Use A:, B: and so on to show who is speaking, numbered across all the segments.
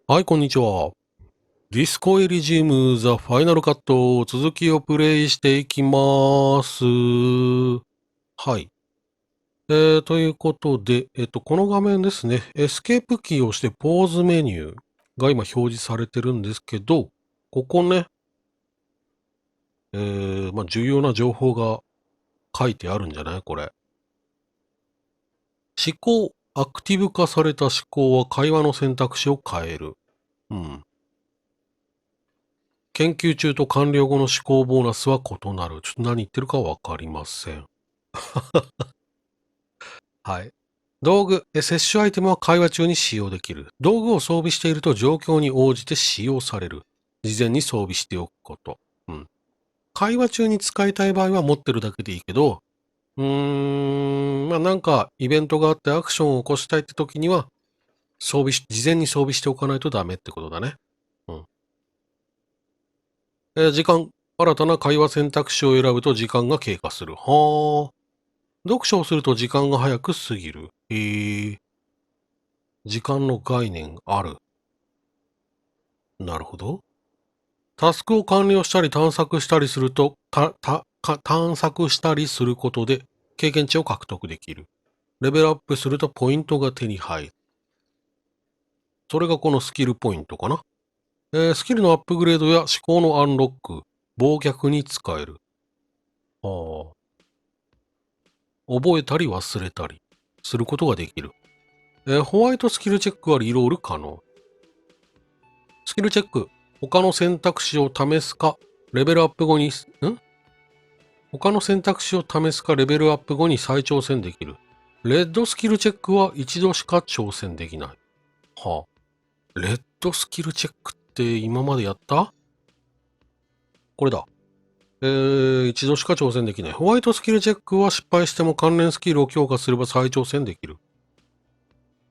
A: はい、こんにちは。ディスコエリジウムザファイナルカット続きをプレイしていきます。はい。ということで、この画面ですね、エスケープキーを押してポーズメニューが今表示されてるんですけど、ここね、重要な情報が書いてあるんじゃないこれ。思考、アクティブ化された思考は会話の選択肢を変える。うん。研究中と完了後の思考ボーナスは異なる。ちょっと何言ってるかわかりません。はい。道具、摂取アイテムは会話中に使用できる。道具を装備していると状況に応じて使用される。事前に装備しておくこと。うん。会話中に使いたい場合は持ってるだけでいいけど、なんかイベントがあってアクションを起こしたいって時には、事前に装備しておかないとダメってことだね。うん。時間。新たな会話選択肢を選ぶと時間が経過する。はあ。読書をすると時間が早く過ぎる。時間の概念ある。なるほど。タスクを完了したり探索したりすると、探索したりすることで経験値を獲得できる。レベルアップするとポイントが手に入る。それがこのスキルポイントかな。スキルのアップグレードや思考のアンロック、忘却に使える。覚えたり忘れたりすることができる。ホワイトスキルチェックはリロール可能。スキルチェック。他の選択肢を試すか、レベルアップ後に、他の選択肢を試すかレベルアップ後に再挑戦できる。レッドスキルチェックは一度しか挑戦できない。はあ。レッドスキルチェックって今までやった？これだ。一度しか挑戦できない。ホワイトスキルチェックは失敗しても関連スキルを強化すれば再挑戦できる。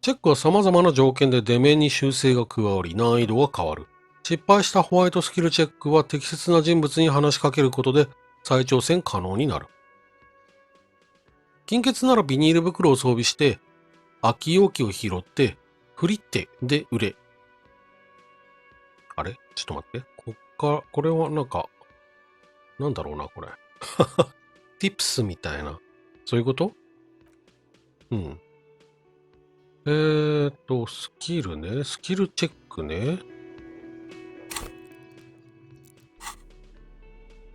A: チェックは様々な条件で出目に修正が加わり難易度が変わる。失敗したホワイトスキルチェックは適切な人物に話しかけることで再挑戦可能になる。金欠ならビニール袋を装備して、空き容器を拾って、フリッテで売れ。あれちょっと待って。これはなんか、なんだろうな、これ。ティップスみたいな。そういうこと？うん。スキルね。スキルチェックね。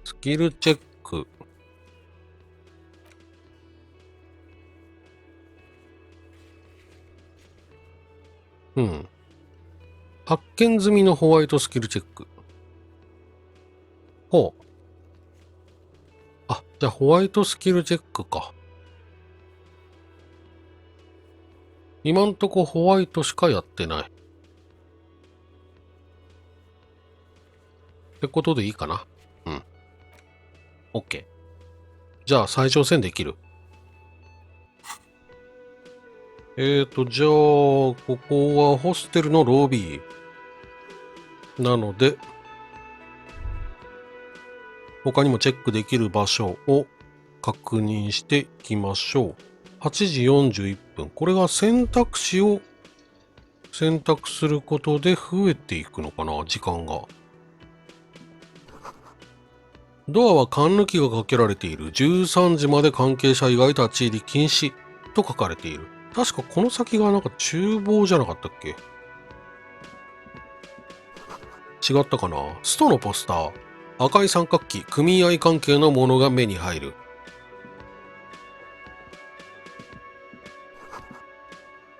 A: スキルチェック。うん。発見済みのホワイトスキルチェック。ほう。あ、じゃあホワイトスキルチェックか。今んとこホワイトしかやってない。ってことでいいかな。うん。OK。じゃあ再挑戦できる。じゃあ、ここはホステルのロビー。なので、他にもチェックできる場所を確認していきましょう。8時41分。これが選択肢を選択することで増えていくのかな、時間が。ドアは缶抜きがかけられている。13時まで関係者以外立ち入り禁止と書かれている。確かこの先がなんか厨房じゃなかったっけ？違ったかな。ストのポスター。赤い三角旗、組合関係のものが目に入る。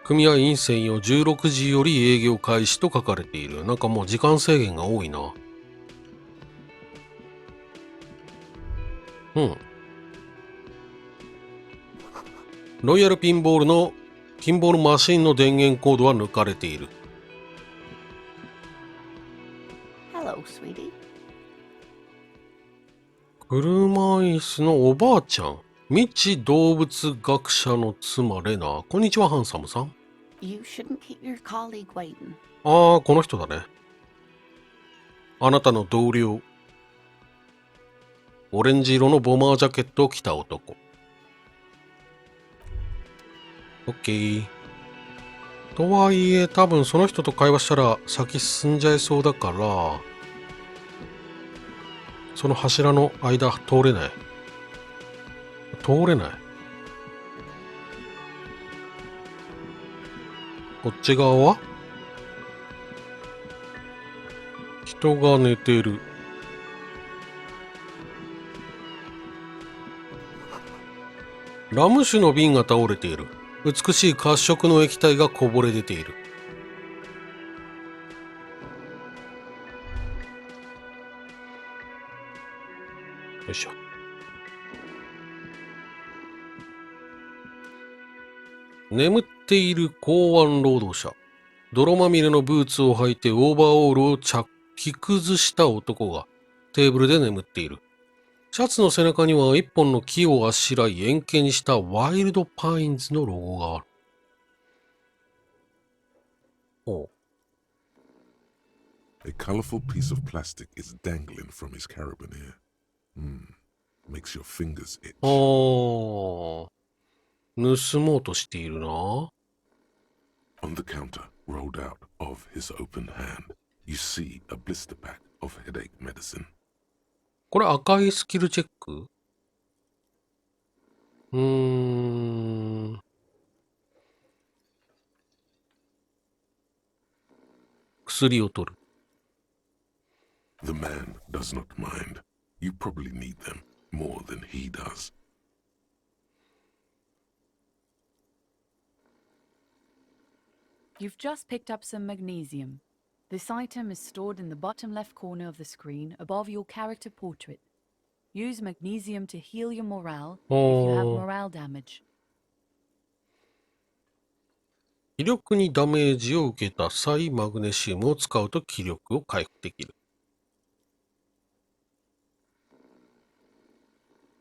A: 組合員専用16時より営業開始と書かれている。なんかもう時間制限が多いな。うん。ロイヤルピンボールマシンの電源コードは抜かれている。
B: Hello, sweetie.
A: 車椅子のおばあちゃん。未知動物学者の妻レナ。こんにちは、ハンサムさん。
B: You shouldn't keep your colleague waiting.
A: ああ、この人だね。あなたの同僚。オレンジ色のボマージャケットを着た男。オッケー。とはいえ多分その人と会話したら先進んじゃいそうだから、その柱の間通れない。通れない。こっち側は人が寝てる。ラム酒の瓶が倒れている。美しい褐色の液体がこぼれ出ている。よいしょ。眠っている港湾労働者。泥まみれのブーツを履いてオーバーオールを着崩した男がテーブルで眠っている。シャツの背中には一本の木をあしらい円形にしたワイルドパインズのロゴがある。お
C: A colorful piece of plastic is dangling from his carabiner. Makes your fingers itch.
A: 盗もうとしているな。
C: On the counter, rolled out of his open hand, you see a blister pack of headache medicine.
A: これ赤いスキルチェック？薬を取る。
C: The man does not mind. You probably need them more than he does.
D: You've just picked up some magnesium. This item is stored in the bottom left corner of the screen above your character portrait. Use magnesium to heal your morale if you have morale damage.
A: 気力にダメージを受けた際、マグネシウムを使うと気力を回復できる。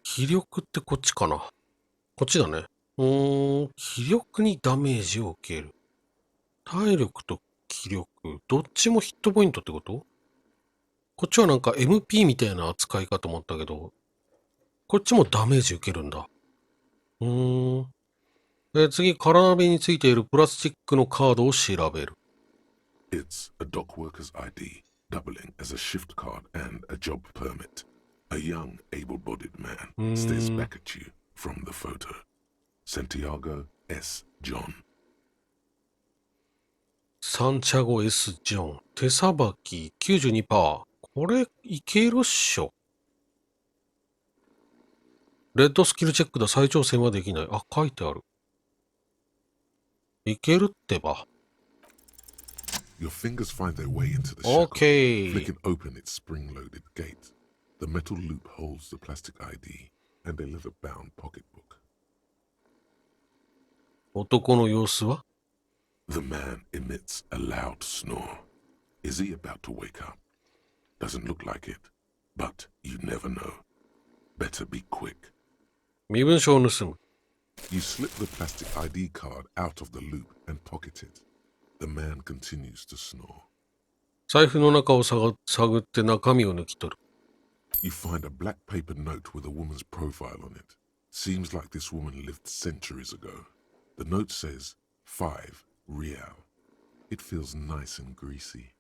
A: 気力ってこっちかな。こっちだね。気力にダメージを受ける。体力と気力、どっちもヒットポイントってこと？こっちはなんか MP みたいな扱いかと思ったけど、こっちもダメージ受けるんだ。次、空鍋についているプラスチックのカードを調べる。
C: It's a dock worker's ID, doubling as a shift card and a job permit. A young, able-bodied man stares back at you from the photo. Santiago S. John.
A: サンチャゴ S ジョン。手さばき 92%。これ、いけるっしょ。レッドスキルチェックだ。再挑戦はできない。あ、書いてある。いけるってば。
C: Your fingers find their way into the shackle, flicking open its spring-loaded gate. The metal loop holds the plastic ID and a leather-bound pocketbook.
A: 男の様子は？
C: The man emits a loud snore. Is he about to wake up? Doesn't look like it, but you never know. Better be quick.
A: 身分証を盗む。
C: You slip the plastic ID card out of the loop and pocket it. The man continues to snore.
A: 財布の中を探って中身を抜き取る。
C: You find a black paper note with a woman's profile on it. Seems like this woman lived centuries ago. The note says, 5 real. It feels nice and greasy.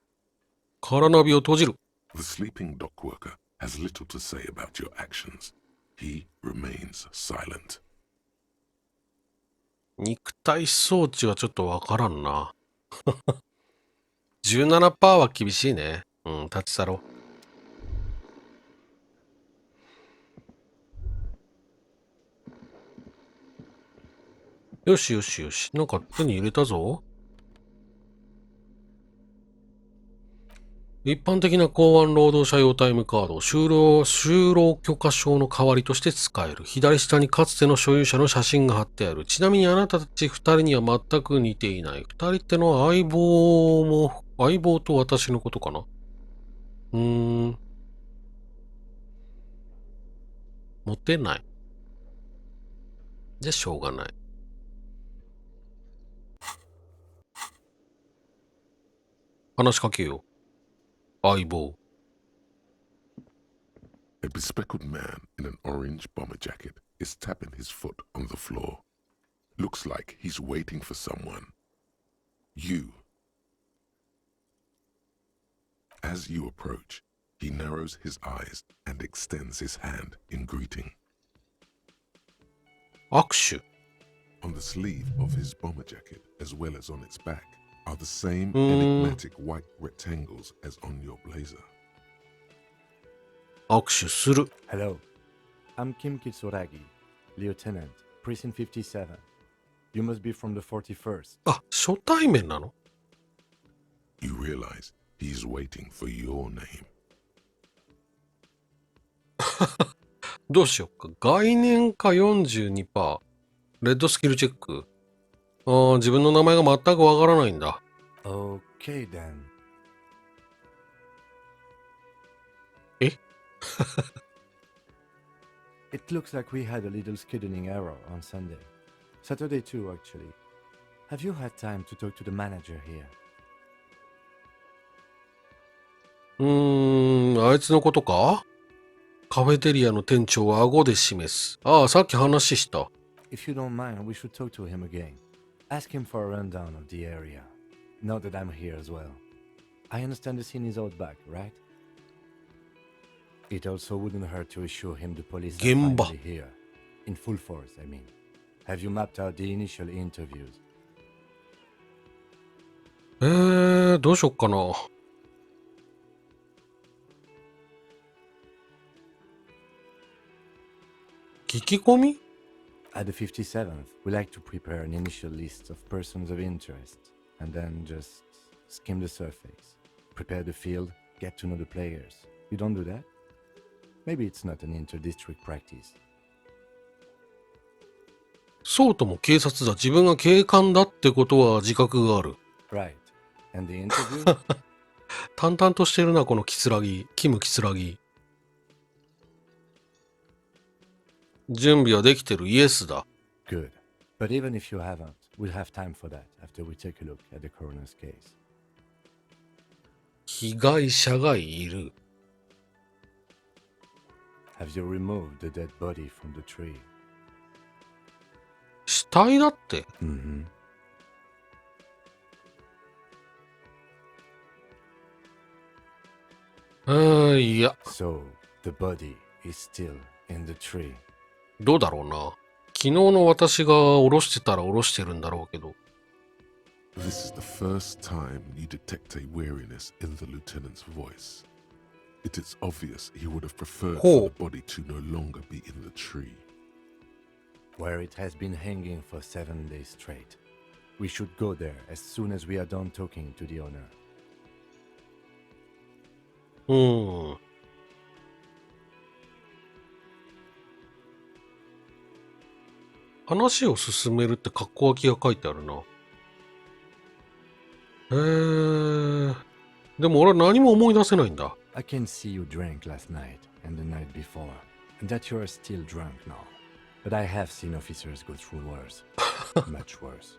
A: 空ナビを閉じる。
C: The sleeping dock worker has little to say about your actions. He remains silent.
A: 肉体装置はちょっとわからんな。17% は厳しいね。立ち去ろう。よしよしよし。なんか手に入れたぞ。一般的な港湾労働者用タイムカード、就労許可証の代わりとして使える。左下にかつての所有者の写真が貼ってある。ちなみにあなたたち2人には全く似ていない。2人ってのは相棒と私のことかな。モテない。じゃあしょうがない。話しかけよう。相棒。
C: A bespectacled man in an orange bomber jacket is tapping his foot on the floor. Looks like he's waiting for someone. You. As you approach, he narrows his eyes and extends his hand in greeting.
A: 握手。
C: On the sleeve of his bomber jacket, as well as on its back, are the same enigmatic white rectangles as on your blazer.
A: 握手する。
E: Hello, I'm Kim Kitsuragi, Lieutenant, Precinct 57. You must be from the 41st.
A: あ、初対面なの？
C: You realize he's waiting for your name.
A: どうしよっか。概念化 42%。レッドスキルチェック。自分の名前が全くわからないんだ。
E: Okay then.
A: え
E: It looks like we had a little scheduling error on Sunday. Saturday too, actually. Have you had time to talk to the manager here?
A: あいつのことか？カフェテリアの店長は顎で示す。ああ、さっき話した。
E: If you don't mind, we should talk to him again. Ask him for a rundown of the area. Now that I'm here as well. I understand the scene is out back, right? It also wouldn't hurt to assure him the police are
A: 現場。
E: finally here. In full force, I mean. Have you mapped out the initial interviews?
A: どうしよっかな。聞き込み？
E: At the 57th, we like to prepare an initial list of persons of interest and then just skim the surface. Prepare the field, get to know the players. You don't do that? Maybe it's not an inter-district practice.
A: そうとも警察だ。自分が警官だってことは自覚がある。
E: Right. And the interview?
A: 淡々としてるな、このキツラギ。キムキツラギ。準備はできてる。イエスだ。
E: Good. But even if you haven't, we'll have time for that after we take a look at the coroner's case.
A: 被害者がいる。
E: Have you removed the dead body from the tree?
A: 死体だって。
E: Mm-hmm.
A: いや、
E: So, the body is still in the tree.
A: どうだろうな。昨日の私が下ろしてたら下ろしてるんだろうけど。
C: This is the first time you detect a weariness in the lieutenant's voice. It is obvious he would have preferred for the body to no longer be in the tree.
E: Where it has been hanging for 7 days straight. We should go there as soon as we are done talking to the owner.
A: 話を進めるって括弧書きが書いてあるな。でも俺は何も思い出せないんだ。
E: I can see you drank last night and the night before, and that you are still drunk now. But I have seen officers go through worse. Much worse.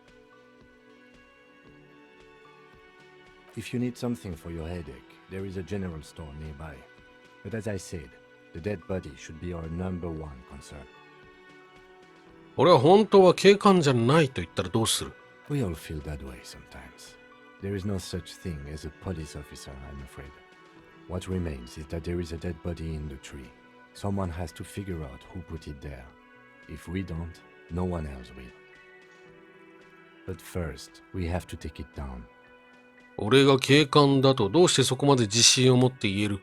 E: If you need something for your headache, there is a general store nearby. But as I said, the dead body should be our number one concern.
A: 俺は本当は警官じゃないと言ったらどうする？
E: We all feel that way sometimes. There is no such thing as a police officer, I'm afraid. What remains is that there is a dead body in the tree. Someone has to figure out who put it there. If we don't, no one else will. But first, we have to take it down.
A: 俺が警官だとどうしてそこまで自信を持って言える？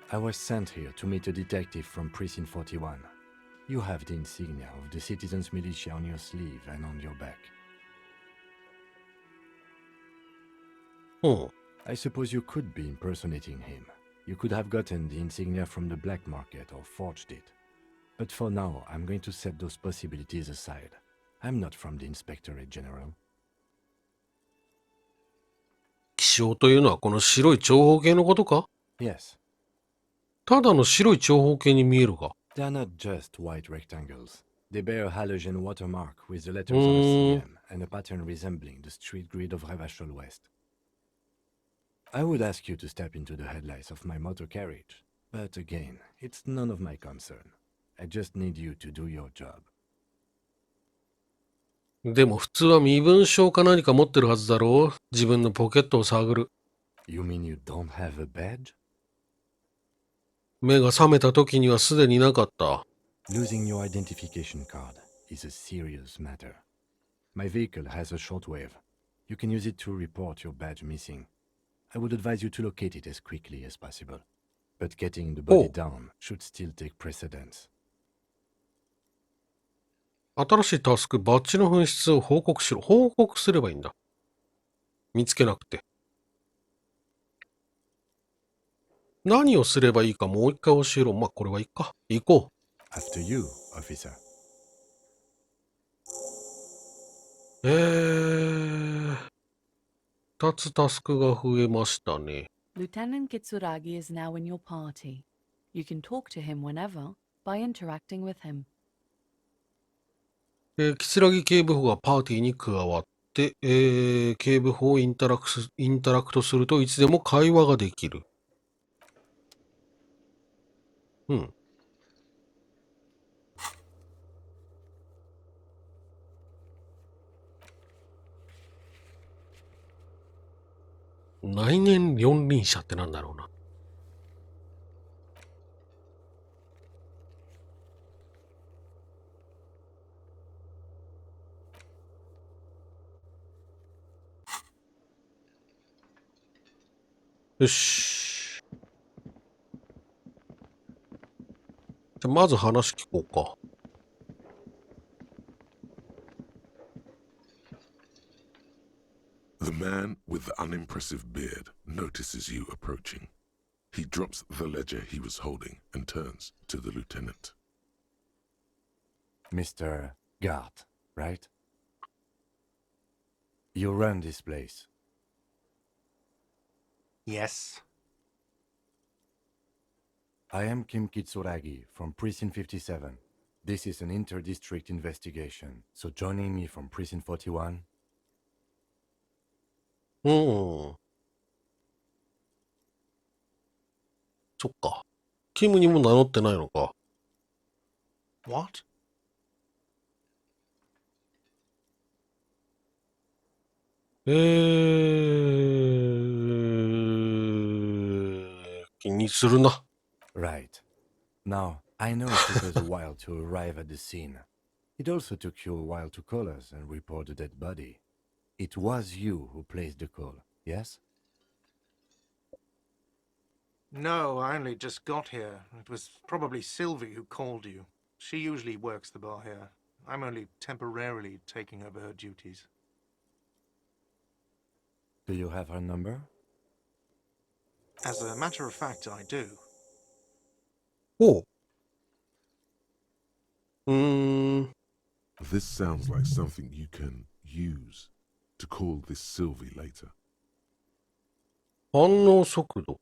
E: I was sent here to meet a detective from Precinct 41. You have the insignia of the citizens' militia on your sleeve and on your back.
A: うん。
E: I suppose you could be impersonating him. You could have gotten the insignia from the black market or forged it. But for now, I'm going to set those possibilities aside. I'm not from the Inspectorate General.
A: 気象というのはこの白い長方形のことか？
E: Yes,
A: ただの白い長方形に見えるが。
E: they're not just white rectangles. They bear a halogen watermark with the letters of a CM and a pattern resembling the street grid of Revachol West. I would ask you to step into the headlights of my motor carriage, but again, it's none of my concern. I just need you to do your job.
A: でも普通は身分証か何か持ってるはずだろう。自分のポケットを探る。
E: You mean you don't have a badge?
A: 目が覚めた時にはすでになかった。
E: Losing your identification card is a serious matter. My vehicle has a shortwave. You can use it to report your badge missing. I would advise you to locate it as quickly as possible. But getting the body down should still take precedence.
A: 新しいタスク、バッジの紛失を報告しろ。報告すればいいんだ。見つけなくて。何をすればいいかもう一回教えろ。まあ、これはいいか。行こう。
E: After you, officer.
A: 2つタスクが増えましたね。
D: Lieutenant Kitsuragi is now in your party. You can talk to him whenever by interacting with him.
A: キツラギ警部補がパーティーに加わって、警部補をインタラクトするといつでも会話ができる。うん。内燃四輪車ってなんだろうな。よし。じゃあまず話聞こうか。
C: The man with the unimpressive beard notices you approaching. He drops the ledger he was holding and turns to the lieutenant.
E: Mr. Gart, right? You run this place.
F: Yes.
E: I am Kim Kitsuragi from Precinct 57. This is an inter-district investigation, so joining me from Precinct 41.
A: そっか。キムにも名乗ってないのか。
F: What?
A: 気にするな。
E: Right. Now, I know it took us a while to arrive at the scene. It also took you a while to call us and report the dead body. It was you who placed the call, yes?
F: No, I only just got here. It was probably Sylvie who called you. She usually works the bar here. I'm only temporarily taking over her duties.
E: Do you have her number?
F: As a matter of fact, I do.
A: おう。
C: This sounds like something you can use to call this Sylvie later.
A: 反応速度。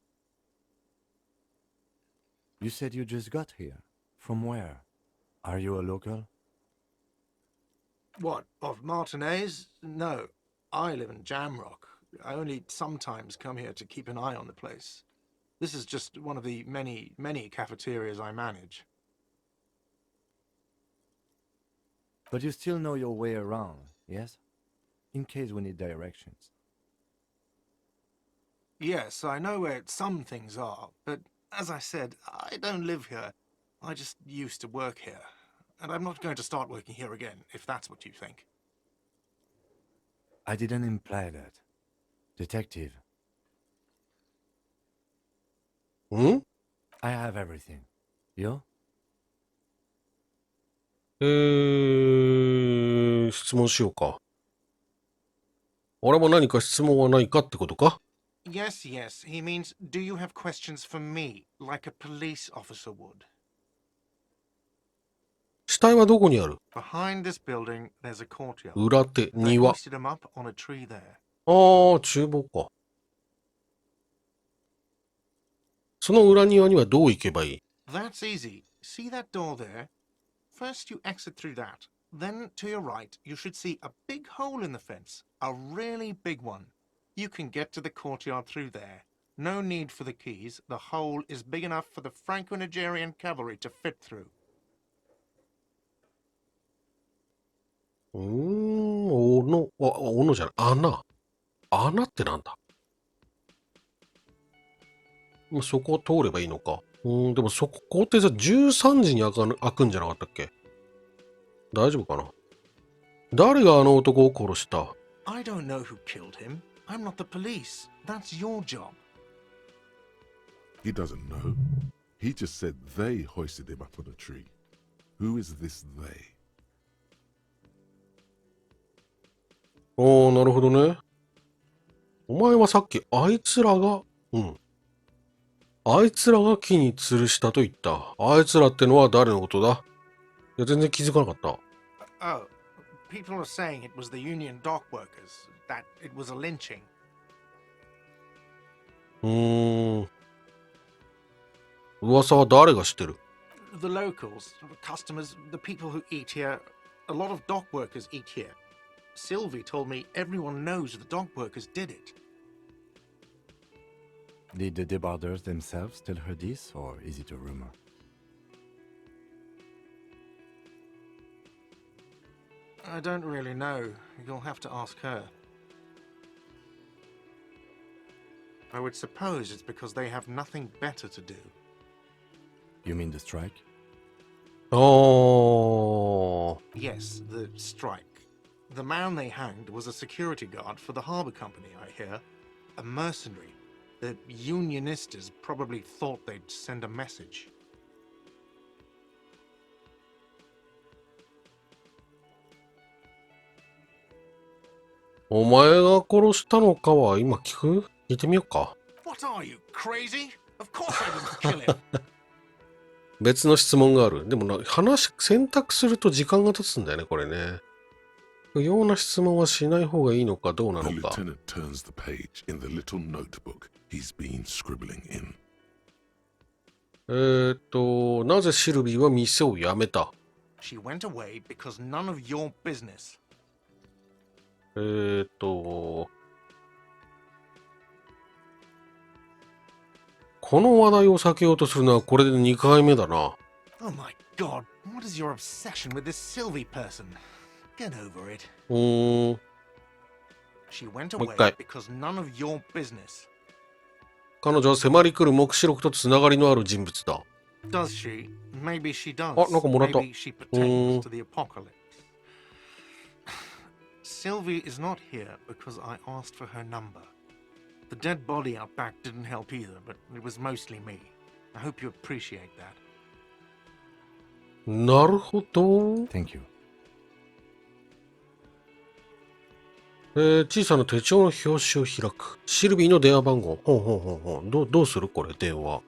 E: You said you just got here. From where? Are you a local?
F: What, of Martinez? No, I live in Jamrock. I only sometimes come here to keep an eye on the place. This is just one of the many, many cafeterias I manage.
E: But you still know your way around, yes? In case we need directions.
F: Yes, I know where some things are, but as I said, I don't live here. I just used to work here. And I'm not going to start working here again, if that's what you think.
E: I didn't imply that. Detective.
A: ん
E: I have everything. You?
A: 質問しようか。俺も何か質問はないかってことか？
F: Yes, yes. He means, do you have questions for me, like a police officer would?
A: 死体はどこにある？
F: Behind this building, there's a courtyard.
A: 裏手、
F: I
A: 庭。
F: hoisted him up on a tree there.
A: ああ、厨房か。その裏庭にはどう行けばいい？
F: That's easy. See that door there? First you exit through that. Then to your right, you should see a big hole in the fence. A really big one. You can get to the courtyard through there. No need for the keys. The hole is big enough for the Franco-Nigerian cavalry to fit through.
A: 斧じゃない、穴。穴ってなんだ。そこを通ればいいのか。でもそこってじゃあ13時に開くんじゃなかったっけ？大丈夫かな？誰があの男を殺した？
F: I don't know who killed him. I'm not the police. That's your job.
C: He doesn't know. He just said they hoisted him up on a tree. Who is this they?
A: なるほどね。お前はさっきあいつらが木に吊るしたと言った。あいつらってのは誰のことだ？いや、全然気づかなかった。
F: Oh, people are saying it was the union dock workers, that it was a lynching.
A: 噂は誰が知ってる？
F: The locals, the customers, the people who eat here, a lot of dock workers eat here. Sylvie told me everyone knows the dock workers did it.
E: Did the debarders themselves tell her this, or is it a rumor?
F: I don't really know. You'll have to ask her. I would suppose it's because they have nothing better to do.
E: You mean the strike?
F: Yes, the strike. The man they hanged was a security guard for the harbour company, I hear. A mercenary. The unionistas probably thought they'd send a message.
A: お前が殺したのかは今聞いてみようか。
F: What are you, crazy? Of course I didn't kill him.
A: 別の質問がある。でも選択すると時間が経つんだよね、これね。不要な質問はしない方がいいのかどうな
C: The
A: のか。
C: lieutenant turns the page in the little notebook he's been scribbling in.
A: なぜシルビーは店を辞めた？
F: She went away because none of your business.
A: この話題を避けようとするのはこれで2回目だな。
F: Oh my god, what is your obsession with this Sylvie person? Get over it. She went away because none of your business.
A: 彼女は迫り来る黙示録とつながりのある人物だ。
F: Does she? Maybe she does.
A: あ、なんかもらった。
F: Maybe she pertains to the apocalypse. Sylvie is not here because I asked for her number. The dead body out back didn't help either, but it was mostly me. I hope you appreciate that.
A: なるほど。
E: Thank you.
A: 小さな手帳の表紙を開く。シルビーの電話番号。どうするこれ、電話。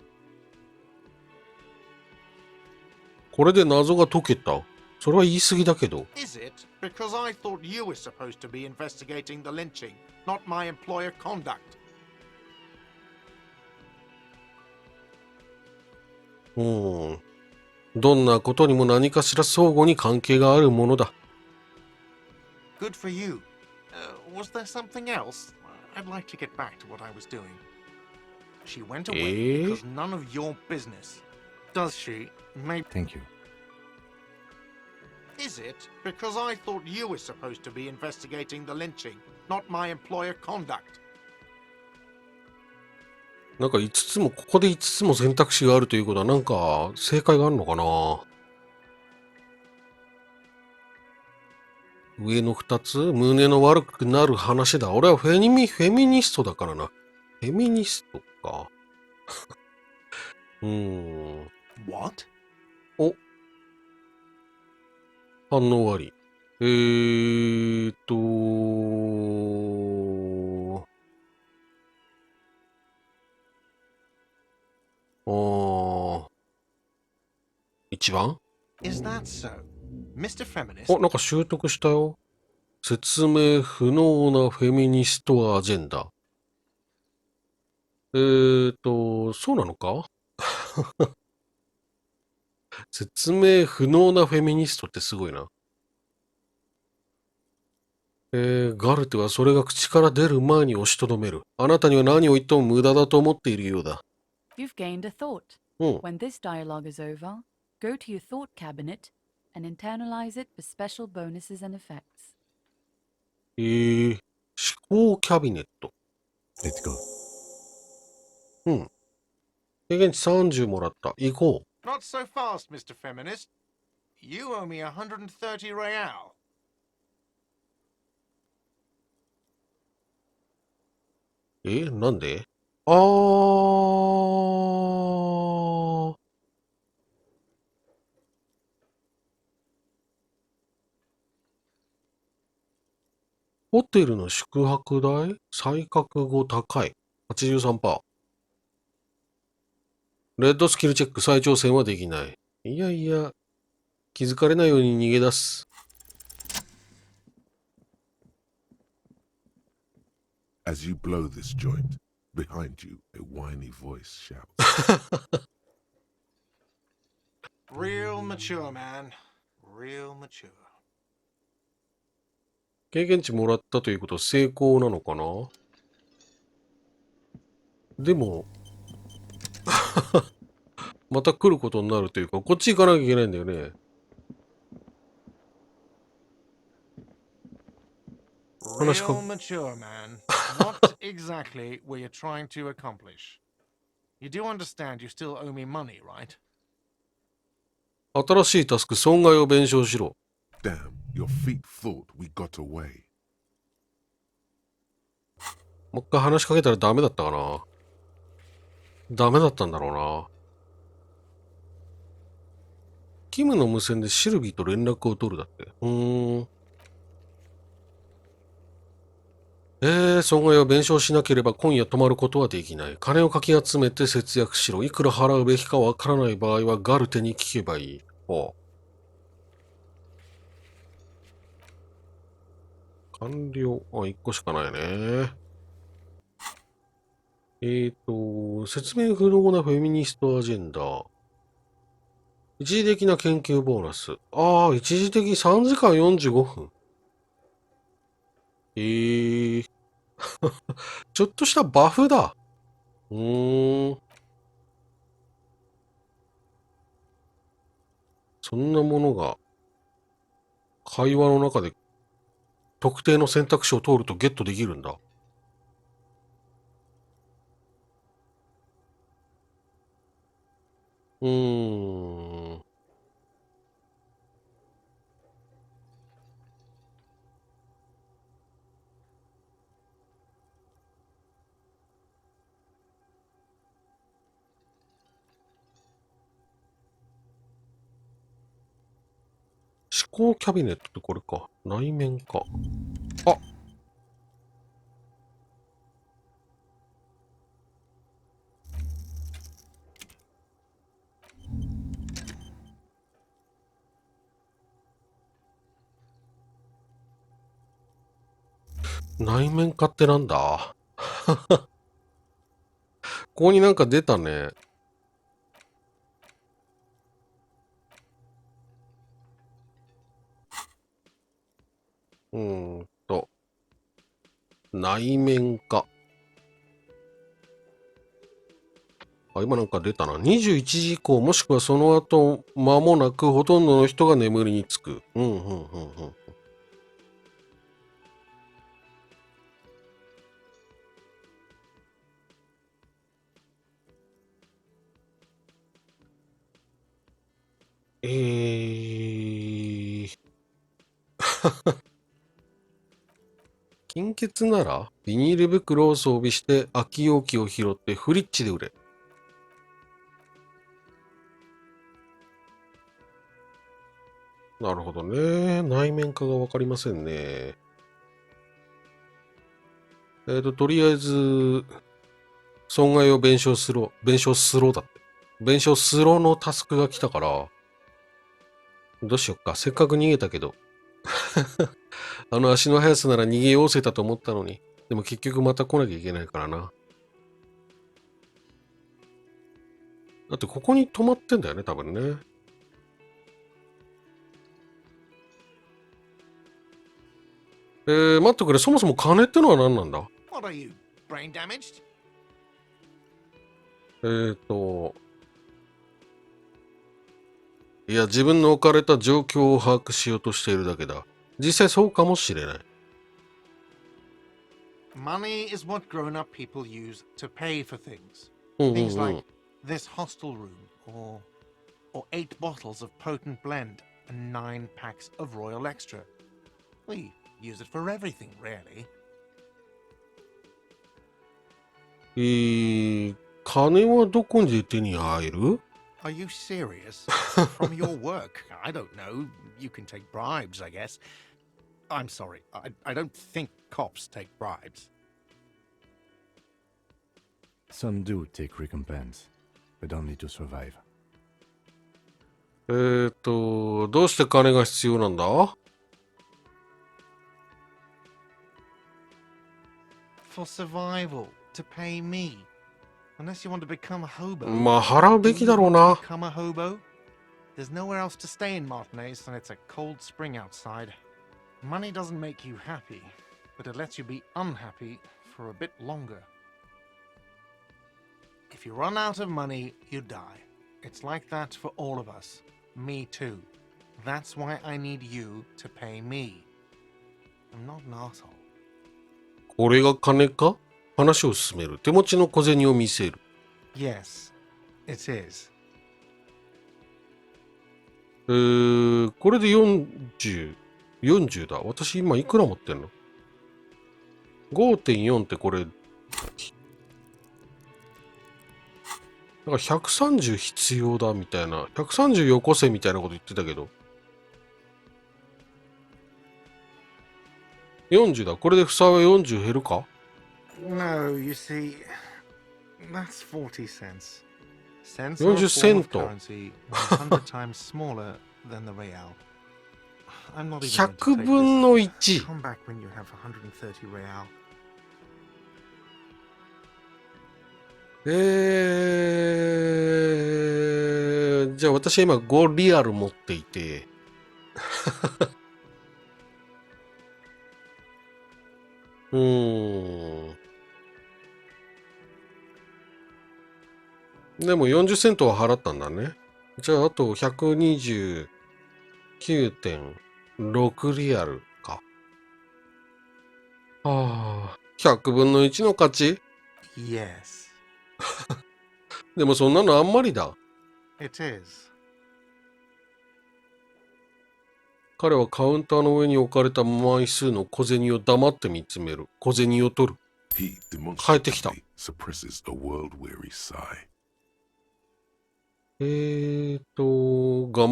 A: これで謎が解けた。それは言い過ぎだけど。
F: Is it? Because I thought you were supposed to be investigating the lynching, not my employer conduct.
A: どんなことにも何かしら相互に関係があるものだ。
F: Good for you. Was there something else? I'd like to get back to what I was doing. She went away because none of your business. Does she? Maybe.
E: Thank you.
F: Is it? Because I thought you were supposed to be investigating the lynching, not my employer conduct.
A: なんかここで5つも選択肢があるということはなんか正解があるのかな。上の2つ胸の悪くなる話だ。俺はフェミニストだからな。フェミニストか。
F: What?
A: お。反応あり。1番
F: Is that so? Mr. Feminist?
A: お、なんか習得したよ。説明不能なフェミニストアジェンダ。そうなのか説明不能なフェミニストってすごいな。ガルテはそれが口から出る前に押しとどめる。あなたには何を言っても無駄だと思っているようだ。
D: You've gained a thought. When this dialogue is over, go to your thought cabinet and internalize it for special bonuses and effects.
A: なるほど。
D: You've gained a thought. When this dialogue is over, go to your thought cabinet and internalize it for special bonuses and effects.
A: う
D: You've gained a thought.
A: ん。
D: When this dialogue is over, go to your thought cabinet and internalize it for special bonuses and effects.
A: ん思考キャビネット。
E: Let's go.
A: うん。経験値30もらった。行こ
F: Not so fast, Mr. Feminist. You owe me 130 real.
A: う。なんで？あー。ホテルの宿泊代再確後高い。83%。レッドスキルチェック再挑戦はできない。いやいや、気づかれないように逃げ出す。
C: As you blow this joint, behind you, a whiny voice shouts.
F: Real mature, man. Real mature.
A: 経験値もらったということは成功なのかな？でも、また来ることになるというか、こっち行かなきゃいけないんだよね。話か
F: Real mature, man. What exactly were you trying to accomplish? You do understand you still owe me money, right?
A: 新しいタスク、損害を弁償しろ。
C: Damn, your feet thought we got away.
A: もう一回話しかけたらダメだったかな？ダメだったんだろうな。キムの無線でシルビーと連絡を取るだって。損害を弁償しなければ今夜泊まることはできない。金をかき集めて節約しろ。いくら払うべきかわからない場合はガルテに聞けばいい。完了。1個しかないね。説明不能なフェミニストアジェンダ。一時的な研究ボーナス。一時的3時間45分。ちょっとしたバフだ。そんなものが会話の中で特定の選択肢を通るとゲットできるんだ。思考キャビネットってこれか。内面か。内面化ってなんだ？ここになんか出たね。内面化。今なんか出たな。21時以降もしくはその後間もなくほとんどの人が眠りにつく。金欠ならビニール袋を装備して空き容器を拾ってフリッチで売れ。なるほどね。内面化がわかりませんね。とりあえず、損害を弁償すろだって。弁償すろのタスクが来たから、どうしよっか。せっかく逃げたけど。足の速さなら逃げようせたと思ったのに。でも結局また来なきゃいけないからな。だってここに止まってんだよね、多分ね。待ってくれ。そもそも金ってのは何なんだ？
F: What are you, brain damaged?
A: いや、自分の置かれた状況を把握しようとしているだけだ。実際そうかもしれない。
F: Money is what grown-up people use to pay for things.
A: うんうん
F: Things
A: うん
F: like this hostel room, or 8 bottles of potent blend and 9 packs of Royal Extra. We use it for everything, really.
A: 金はどこで手に入る？
F: Are you serious? From your work? I don't know. You can take bribes, I guess. I'm sorry. I don't think cops take bribes.
E: Some do take recompense, but only to survive.
A: どうして金が必要なんだ？
F: For survival, to pay me. Unless you want to become a hobo.
A: まあ払うべ
F: Do
A: き
F: you
A: だろう
F: want
A: な。
F: to become a hobo? There's nowhere else to stay in Martinez and it's a cold spring outside. Money doesn't make you happy, but it lets you be unhappy for a bit longer. If you run out of money, you die. It's like that for all of us. Me too. That's why I need you to pay me. I'm not an asshole.
A: これが金か？話を進める。手持ちの小銭を見せる。
F: Yes, it is.
A: これで40。40だ。私今いくら持ってんの？ 5.4 ってこれ。なんか130必要だみたいな。130よこせみたいなこと言ってたけど。40だ。これで負債は40減るか？
F: No, you see, that's 40 cents. Cents
A: 40
F: are a form of
A: cento.
F: currency 100 times smaller than the real. I'm not even going to
A: 100
F: take
A: 分
F: this.
A: の1。
F: Come back when you have 130 real.
A: じゃあ私は今5リアル持っていて。でも40セントは払ったんだね。じゃああと129.6 リアルか。100分の1の勝ち？
F: Yes,
A: でもそんなのあんまりだ。
F: it is.
A: 彼はカウンターの上に置かれた枚数の小銭を黙って見つめる。小銭を取る。
C: He
A: 帰ってきた。
C: demonstrably suppresses a world-weary sigh.
A: 頑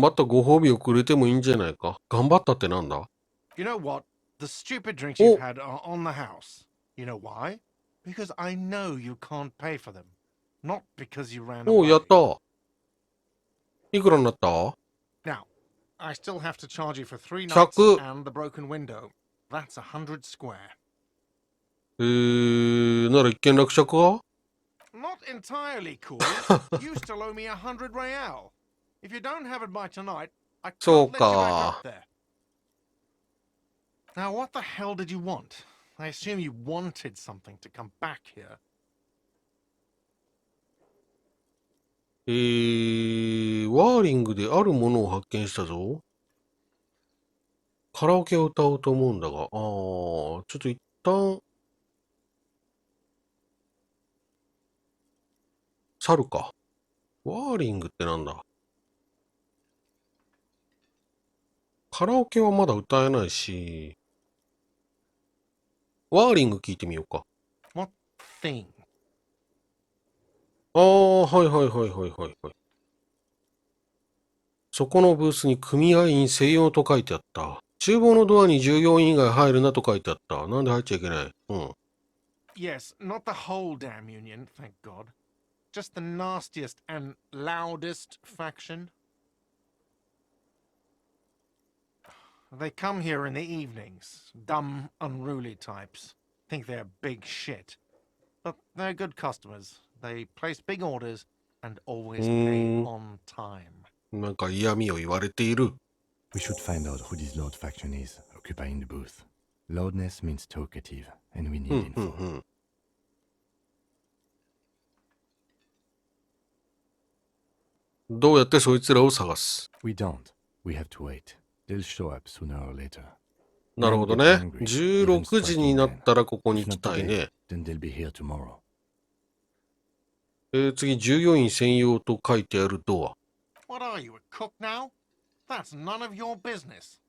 A: 張ったご褒美をくれてもいいんじゃないか。頑張ったってなんだ？
F: You know what? The stupid drinks you've had are on the house. You know why? Because I know you can't pay for them. Not because you ran
A: おう、や
F: away.
A: った。いくらになった？
F: Now, I still have to charge you for 3
A: 100
F: nights and the broken window. That's 100 square.
A: なら一件落着か？
F: Not entirely cool. You still owe me 100 real. If you don't have it by tonight, I
A: So
F: can't let you back
A: ka.
F: up there. Now, what the hell did you want? I assume you wanted something to come back here.
A: ワーリングであるものを発見したぞ。カラオケを歌おうと思うんだが、ちょっと一旦、去るか。ワーリングってなんだ？カラオケはまだ歌えないし、ワーリング聞いてみようか。
F: What thing?
A: はいはいはいはいはいはい。そこのブースに組合員専用と書いてあった。厨房のドアに従業員以外入るなと書いてあった。なんで入っちゃいけない？うん。
F: Yes, not the whole damn union, thank God. Just the nastiest and loudest faction. They come here in the evenings. Dumb, unruly types. Think they're big shit. But they're good customers. They place big orders and always pay on time.
A: なんか嫌味を言われている。
E: We should find out who this loud faction is, occupying the booth. Loudness means talkative, and we need info.
A: どうやってそいつらを探す？
E: We don't. We have to wait. They'll show up sooner or later.
A: なるほど
E: Men
A: ね。
E: get hungry,
A: 16
E: even
A: 時に
E: striking
A: なっ
E: men.
A: たらここに
E: If
A: 行き
E: not
A: たい
E: today,
A: ね。
E: then they'll be here tomorrow.
A: 次、従業員専用と書いてあるドア。
F: What are you, a cook now? That's none of your business.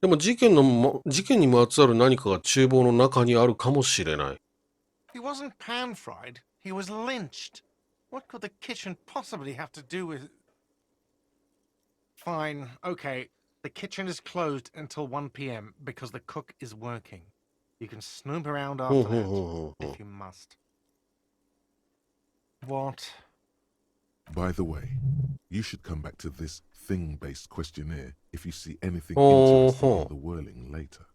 A: でも事件にまつわる何かが厨房の中にあるかもしれない。
F: He wasn't pan-fried, he was lynched. What could the kitchen possibly have to do with... Fine, okay. The kitchen is closed until 1 p.m. because the cook is working. You can snoop around after that, if you must. What?
C: By the way, you should come back to this thing-based questionnaire if you see anything
A: Oh,
C: interesting
A: huh.
C: in the whirling later.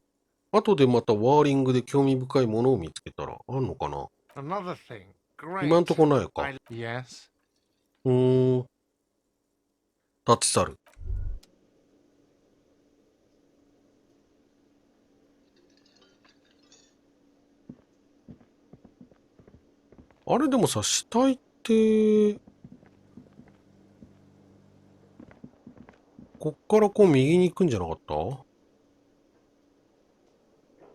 A: 後でまたワーリングで興味深いものを見つけたらあんのかな。
F: Another thing. Great.
A: 今んとこないか。
F: Yes?
A: 立ち去る。あれでもさ、死体って、こっからこう右に行くんじゃなかった？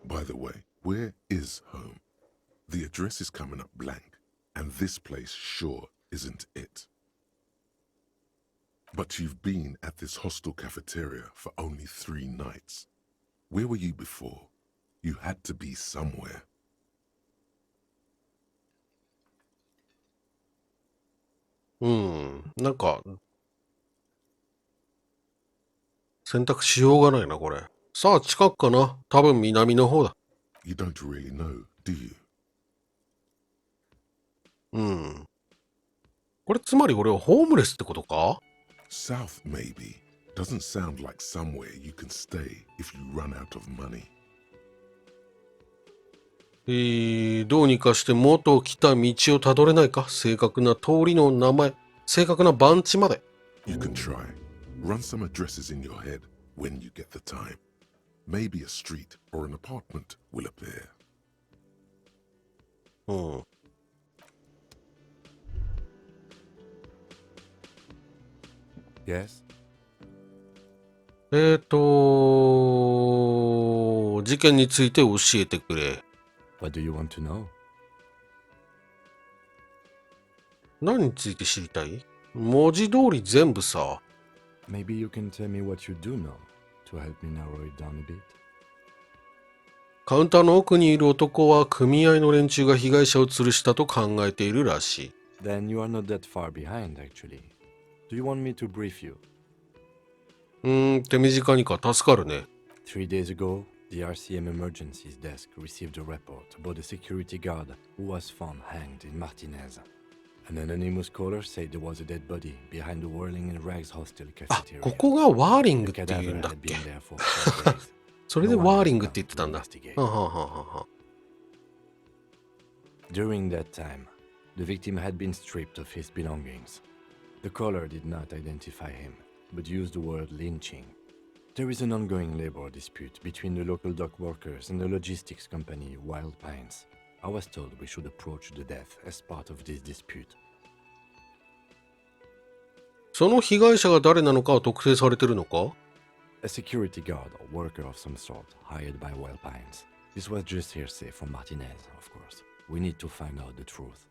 C: By the way, where is home? The address is coming up blank, and this place sure isn't it. But you've been at this hostel cafeteria for only 3 nights. Where were you before? You had to be somewhere.
A: なんか、選択しようがないな、これ。さあ、近くかな。多分南の方だ。
C: You don't really know, do you?
A: これつまり俺はホームレスってことか？
C: South, maybe. Doesn't sound like somewhere you can stay if you run out of money.
A: どうにかして元来た道をたどれないか？正確な通りの名前、正確な番地まで。
C: You can try. Run some addresses in your head when you get the time. Maybe a street or an apartment will appear.
E: Yes?
A: 事件について教えてくれ。
E: What do you want to know?
A: 何について知りたい？文字通り全部さ。
E: Maybe you can tell me what you do know to help me narrow it down a bit.
A: カウンターの奥にいる男は組合の連中が被害者を吊るしたと考えているらしい。
E: Then you are not that far behind, actually. Do you want me to brief you?
A: 手短にか助かるね。
E: 3 days ago, the RCM Emergencies Desk received a report about a security guard who was found hanged in Martinez. An anonymous caller said there was a dead body behind the Whirling in Rags hostel
A: あ、
E: cafeteria.
A: ここがワーリング
E: The
A: って言うん
E: cadaver
A: だっ
E: had
A: け？
E: been there for 4 days.
A: それで
E: No one
A: ワー
E: had
A: リングっ
E: come
A: て言ってたんだ。
E: to investigate.
A: はははは。
E: During that time, the victim had been stripped of his belongings. The caller did not identify him, but used the word lynching. There is an ongoing labor dispute between the local dock workers and the logistics company Wild Pines. I was told we should approach the death as part of this dispute.
A: その被害者が誰なのかは特定されてるのか？
E: A security guard or worker of some sort hired by Wild Pines. This was just hearsay from Martinez, of course. We need to find out the truth.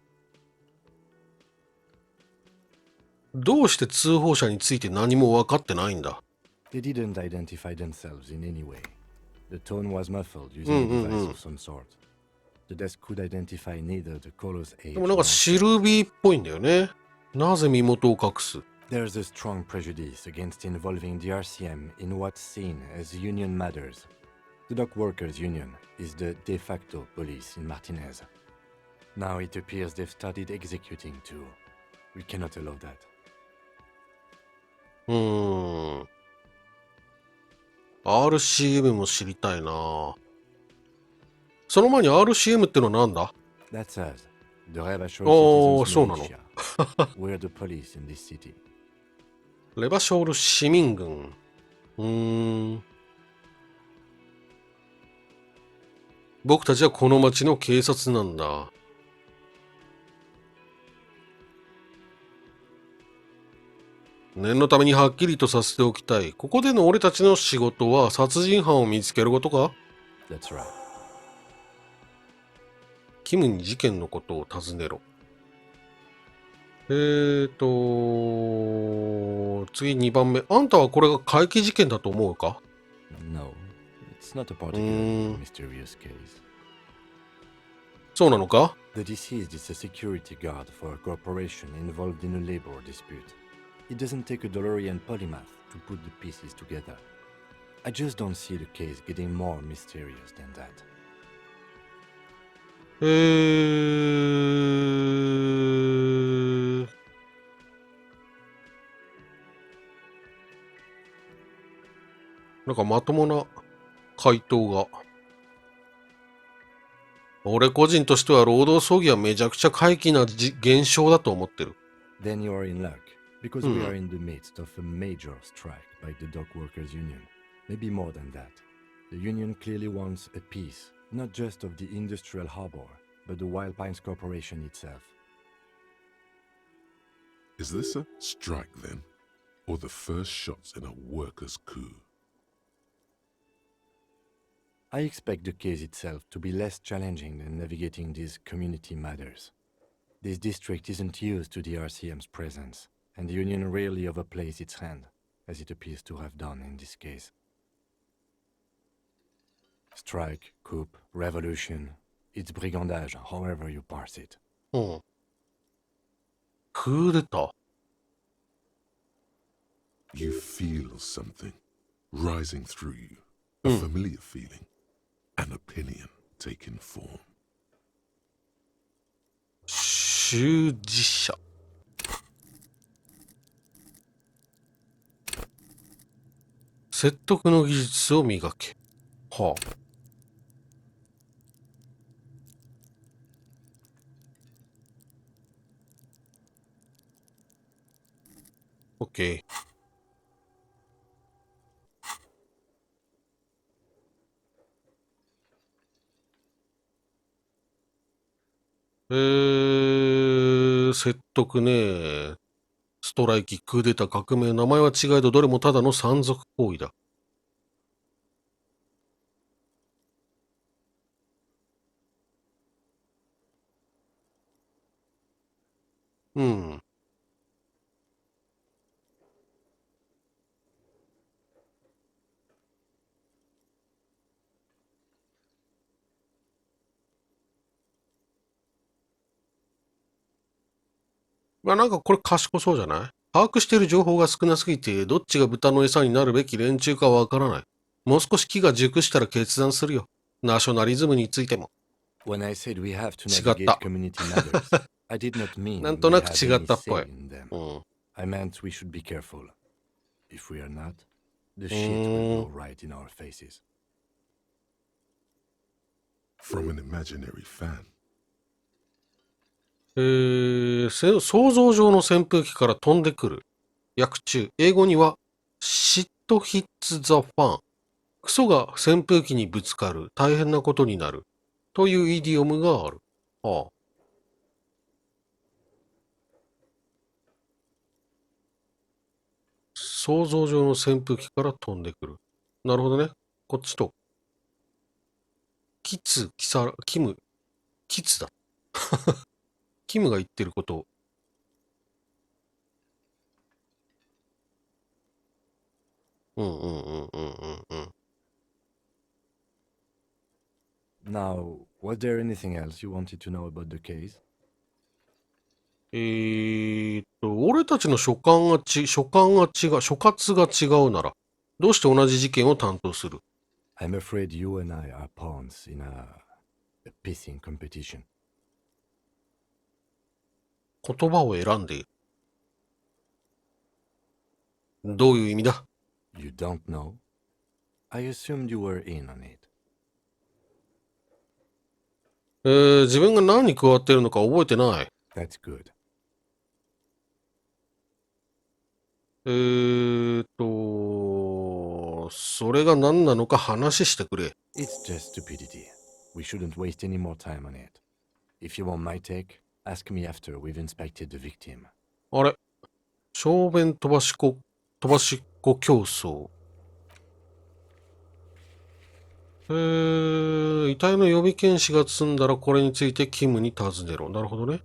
A: どうして通報者について何も分かってないんだ？
E: They didn't identify themselves in any way. The tone was muffled using a device of some sort. The desk could identify neither the caller's age
A: でもなんか
E: nor
A: シルビーっぽいんだよね。なぜ身元を隠す？
E: There's a strong prejudice against involving the RCM in what's seen as union matters. The dock workers' union is the de facto police in Martinez. Now it appears they've started executing too. We cannot allow that.
A: RCM も知りたいな。その前に RCM ってのは何だ？
E: That's us. The Rebashol
A: Oh,
E: Citizens
A: そうなの。
E: Militia. We're the police in this city.
A: レバショール市民軍。僕たちはこの町の警察なんだ。念のためにはっきりとさせておきたい。ここでの俺たちの仕事は殺人犯を見つけることか？
E: That's right.
A: キムに事件のことを尋ねろ。次2番目。あんたはこれが怪奇事件だと思うか？
E: No, it's not a particularly mysterious case.
A: そうなのか？
E: The deceased is a security guard for a corporation involved in a labor dispute. It doesn't take a DeLorean polymath to put the pieces together. I just don't see the case getting more mysterious than that.
A: なんかまともな回答が。俺個人としては労働争議はめちゃくちゃ怪奇な現象だと思ってる。
E: Then you are in luck, because we are in the midst of a major strike by the dock workers union. Maybe more than that. The union clearly wants a piece, not just of the industrial harbor, but the Wild Pines Corporation itself.
C: Is this a strike then? Or the first shots in a workers' coup?
E: I expect the case itself to be less challenging than navigating these community matters. This district isn't used to the RCM's presence, and the union rarely overplays its hand, as it appears to have done in this case. Strike, coup, revolution, it's brigandage, however you parse it.
A: うん。クーデター。
C: You feel something rising through you, a familiar feeling, an opinion taking form.
A: 習字者。説得の技術を磨け。はあ。OK。説得ね。ストライキ、クーデター、革命、名前は違えどどれもただの山賊行為だ。うん。まあなんかこれ賢そうじゃない？把握している情報が少なすぎて、どっちが豚の餌になるべき連中かわからない。もう少し気が熟したら決断するよ。ナショナリズムについても。
E: When I said we have to
A: 違っ
E: navigate
A: た。
E: community matters, I did not mean
A: なん
E: we
A: となく
E: have
A: 違っ
E: any
A: たっぽ
E: say
A: い。
E: in them.
A: うん。
E: I meant we should be careful. If we are not, the shit will go right in our faces.
C: From an imaginary fan.
A: 想像上の扇風機から飛んでくる。訳中、英語には Shit hits the fan。クソが扇風機にぶつかる。大変なことになる。というイディオムがある。はあ。想像上の扇風機から飛んでくる。なるほどね。こっちと。キツ、キサラ、キム、キツだ。キムが言ってることを。うんうんうんうんうんうん。
E: Now, was there anything else you wanted to know about the case?
A: 俺たちの所轄が違うなら、どうして同じ事件を担当する？
E: I'm afraid you and I are pawns in a pissing competition.
A: 言葉を選んでいる。どういう意味だ？
E: You don't know? I assumed you were in on it.
A: 自分が何に加わっているのか覚えてない。
E: That's good.
A: それが何なのか話してくれ。
E: It's just stupidity. We shouldn't waste any more time on it. If you want my take, ask me after we've inspected the victim.
A: あれ？小便飛ばしっこ競争。遺体の予備検視が済んだらこれについてキムに尋ねろ。なるほどね。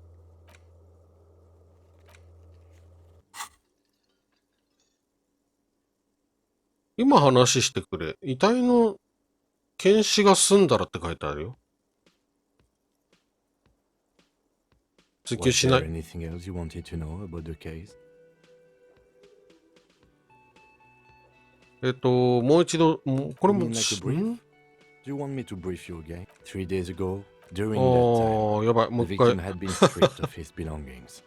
A: 今話してくれ。遺体の検視が済んだらって書いてあるよ。追求
E: Was
A: しな
E: there
A: い。
E: anything else you wanted to know about the case?
A: もう一度、これ
E: You
A: も、
E: mean like a
A: し
E: brief?
A: ん
E: Do you want me to brief you again? 3 days ago, during that
A: ああ、やばい。
E: time,
A: もう
E: the
A: 一回
E: victim。had been stripped of his belongings.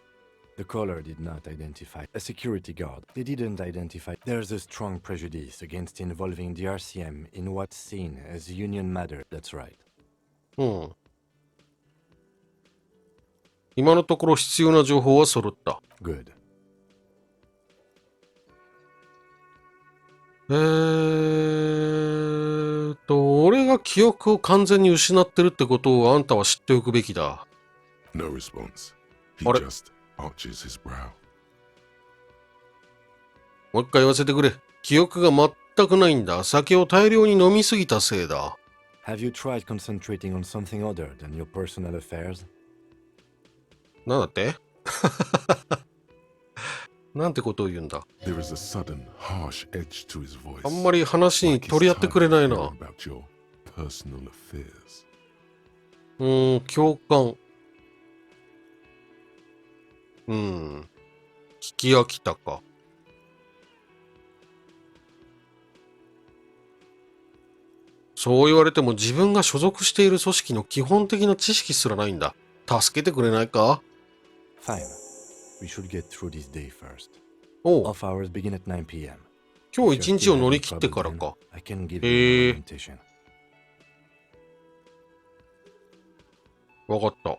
E: The caller did not identify a security guard. They didn't identify. There's a strong prejudice against involving the RCM in what's seen as union matter. That's right.
A: うん。今のところ必要な情報は揃った。
E: Good.
A: 俺が記憶を完全に失ってるってことをあんたは知っておくべきだ。
C: No response. He
A: What?
C: just arches his brow.
A: もう一回言わせてくれ。記憶が全くないんだ。酒を大量に飲みすぎたせいだ。
E: Have you tried concentrating on something other than your personal affairs?
A: なんだってなんてことを言うんだ。
C: There is a sudden, harsh edge to his voice.
A: あんまり話に
C: Like he's
A: 取り合ってくれない
C: tired
A: な。
C: of hearing about your personal affairs.
A: 共感。聞き飽きたか。そう言われても自分が所属している組織の基本的な知識すらないんだ。助けてくれないか？
E: Fine. We should get through this day first.
A: おう、
E: Off hours begin at 9 p.m.
A: 今
E: If
A: 日
E: you're
A: 一日
E: still
A: を乗り
E: having
A: 切って
E: trouble
A: から
E: then,
A: か。
E: I can give you an orientation.
A: わかった。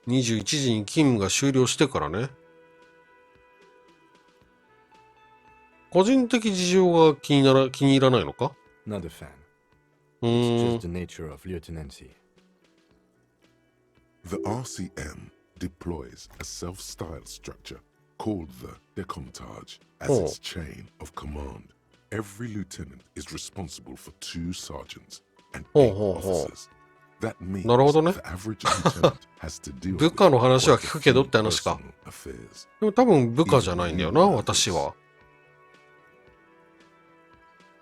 A: 21時に勤務が終了してからね。個人的事情が気に入らないのか？
E: Not a fan.
A: う
E: It's
A: ーん
E: just the nature of lieutenancy.
C: The RCM deploys a self-styled structure called the Decomptage as
A: Oh.
C: its chain of command. Every lieutenant is responsible for 2 sergeants and 8 officers. That means
A: なるほどね。
C: the average lieutenant has to deal
A: 部
C: with
A: 下の話は
C: quite a
A: 聞くけど
C: few
A: って話か。
C: personal affairs.
A: でも多分部下じゃないんだよな、私は。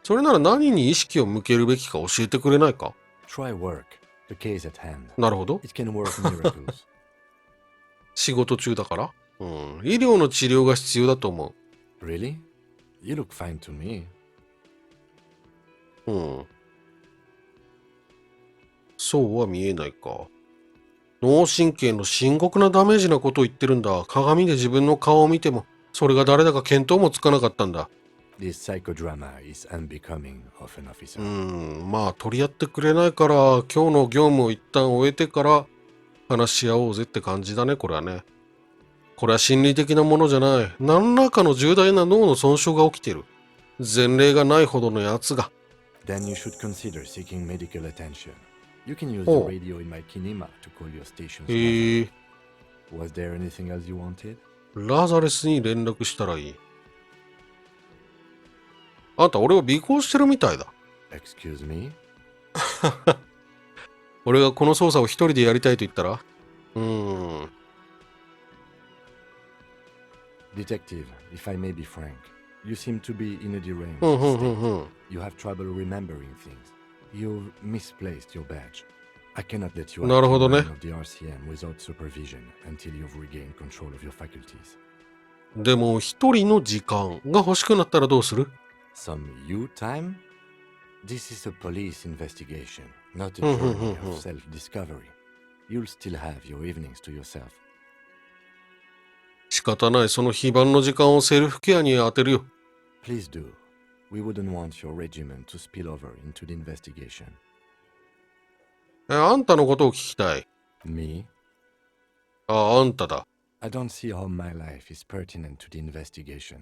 A: それなら何に意識を向けるべきか教えてくれないか？
E: Try work. The case at hand.
A: なるほど。
E: It can work miracles.
A: 仕事中だから。医療の治療が必要だと思
E: Really? You look fine to me.
A: う。そうは見えないか。脳神経の深刻なダメージなことを言ってるんだ。鏡で自分の顔を見ても、それが誰だか見当もつかなかったんだ。
E: This psychodrama is unbecoming of an officer.
A: まあ取り合ってくれないから、今日の業務を一旦終えてから話し合おうぜって感じだね、これはね。これは心理的なものじゃない。何らかの重大な脳の損傷が起きてる。前例がないほどのやつが。
E: Then you should consider seeking medical attention. You can use
A: Oh.
E: the radio in my kinema to call your station's
A: へえ、
E: mother. Was there anything else you wanted?
A: ラザレスに連絡したらいい。あんた俺を尾行してるみたいだ。
E: Excuse me?
A: 俺がこの捜査を一人でやりたいと言ったら
E: Detective, if I may be frank, you seem to be in a deranged
A: うんうんうん
E: state.
A: うん。
E: You have trouble remembering things. You've misplaced your badge. I cannot let you
A: なるほどね。
E: out of the RCM without supervision until you've regained control of your faculties.
A: でも一人の時間が欲しくなったらどうする？
E: Some you time? This is a police investigation, not a
A: Hmm, hmm,
E: journey
A: hmm,
E: of
A: hmm.
E: self-discovery. You'll still have your evenings to yourself.
A: 仕方ない。その非番の時間をセルフケアに当てるよ。
E: Please do. We wouldn't want your regiment to spill over into the investigation.
A: あんたのことを聞きたい。
E: Me?
A: あんただ。
E: I don't see how my life is pertinent to the investigation.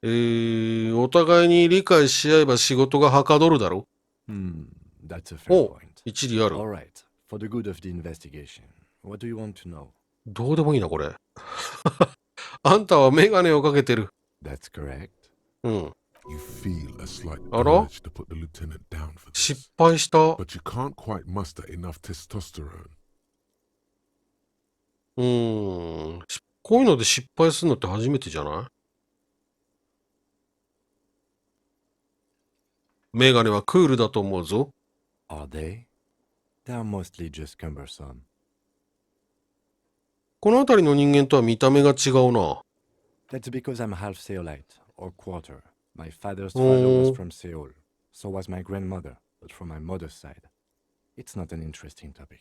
A: お互いに理解し合えば仕事がはかどるだろ。
E: That's a fair
A: お、
E: point.
A: 一理ある。
E: All right. For the good of the investigation, What do you want to know?
A: どうでもいいな、これ。あんたはメガネをかけてる。
E: That's correct.
A: うん。
C: You feel a slight
A: Hello?
C: urge to put the lieutenant down for
A: 失
C: this,
A: 敗した。
C: but you can't quite muster enough testosterone.
A: こういうので失敗するのって初めてじゃない？メガネはクールだと思うぞ。
E: Are they? They are mostly just cumbersome.
A: この辺りの人間とは見た目が違うな。
E: That's because I'm half Seolite, or quarter. My father's father was from Seoul. So was my grandmother, but from my mother's side. It's not an interesting topic.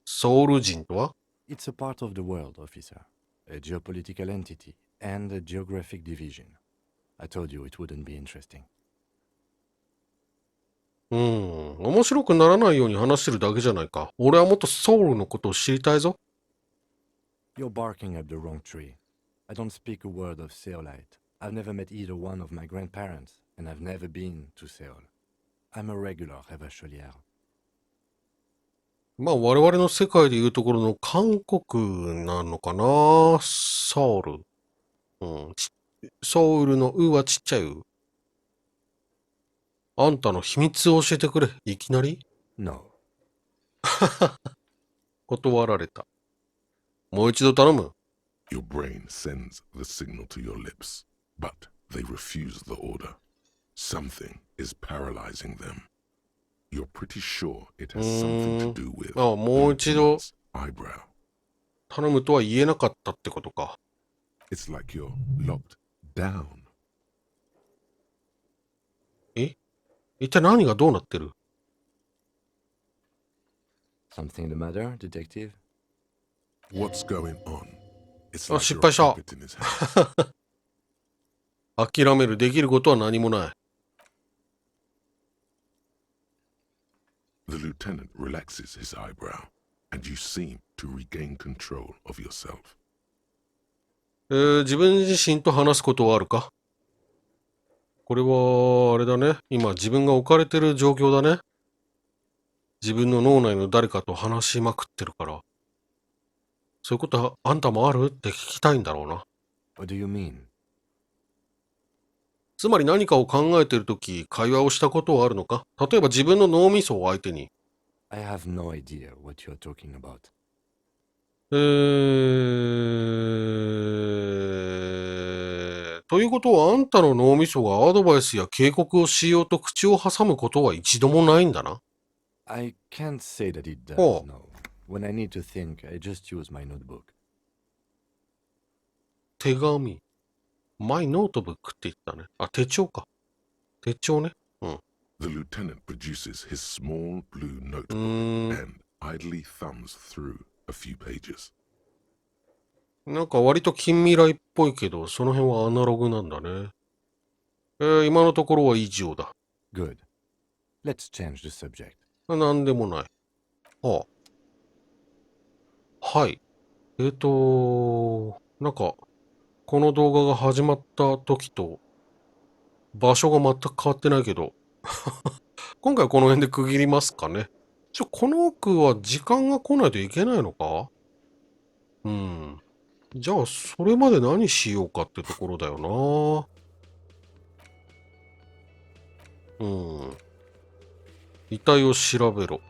A: ソウル人とは？
E: It's a part of the world, officer. A geopolitical entity and a geographic division. I told you it wouldn't be interesting.
A: 面白くならないように話してるだけじゃないか。俺はもっとソウルのことを知りたいぞ。
E: You're barking up the wrong tree. I don't speak a word of Seolite. I've never met either one of my grandparents, and I've never been to Seoul. I'm a regular Revacholière.
A: まあ我々の世界でいうところの韓国なのかな。ソウル。ソウルのうはちっちゃい「う」。あんたの秘密を教えてくれ。いきなり
E: No.
A: 断られた。もう一度頼む。
C: Your brain sends the signal to your lips, but they refuse the order. Something is paralyzing them. You're pretty sure it has something to do with
A: ああ、もう一度
C: the eyebrow.
A: 頼むとは言えなかったってことか。
C: It's like you're locked down.
A: 一体何がどうなってる？
E: Something the matter, detective?
C: What's going on? It's
A: あ、
C: like
A: 失
C: you're
A: 敗
C: a
A: した。
C: puppet in his hand.
A: 諦める。できることは何もない。
C: The lieutenant relaxes his eyebrow, and you seem to regain control of yourself.
A: 自分自身と話すことはあるか？これは、あれだね。今自分が置かれてる状況だね。自分の脳内の誰かと話しまくってるから。そういうことはあんたもあるって聞きたいんだろうな。
E: What do you mean?
A: つまり何かを考えてるとき、会話をしたことはあるのか？例えば自分の脳みそを相手に。
E: I have no idea what you're talking about.
A: ということはあんたの脳みそがアドバイスや警告をしようと口を挟むことは一度もないんだな。
E: I can't say that it does,
A: Oh.
E: no. When I need to think, I just use my notebook.
A: 手紙。マイノートブックって言ったね。あ、手帳か。手帳ね。
C: The lieutenant produces his small blue notebook and idly thumbs through a few pages.
A: なんか割と近未来っぽいけど、その辺はアナログなんだね。今のところは以上だ。
E: Good. Let's change the subject.
A: なんでもない。はあ。はい。なんか、この動画が始まった時と、場所が全く変わってないけど、今回はこの辺で区切りますかね。この奥は時間が来ないといけないのか？じゃあ、それまで何しようかってところだよな。遺体を調べろ。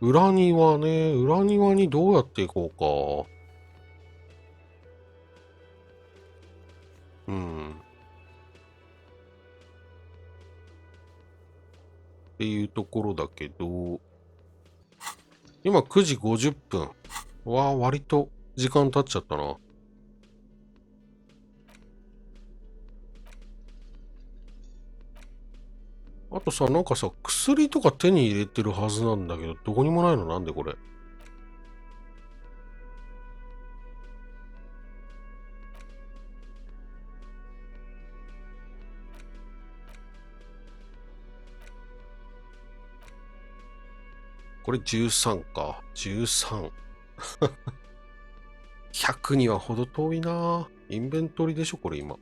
A: 裏庭ね。裏庭にどうやって行こうか。っていうところだけど、今9時50分。わあ、割と時間経っちゃったな。あとさ、なんかさ、薬とか手に入れてるはずなんだけど、どこにもないの？なんでこれ。これ13か。13。100にはほど遠いな。インベントリでしょ、これ今。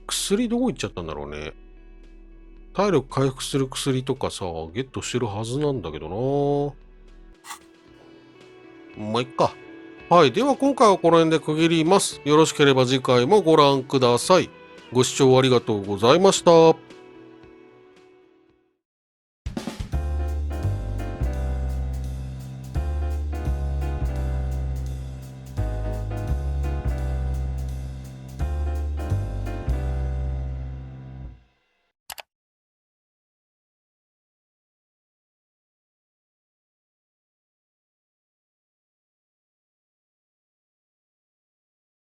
A: 薬どこ行っちゃったんだろうね。体力回復する薬とかさ、ゲットしてるはずなんだけどな。まあ、いっか。はい。では今回はこの辺で区切ります。よろしければ次回もご覧ください。ご視聴ありがとうございました。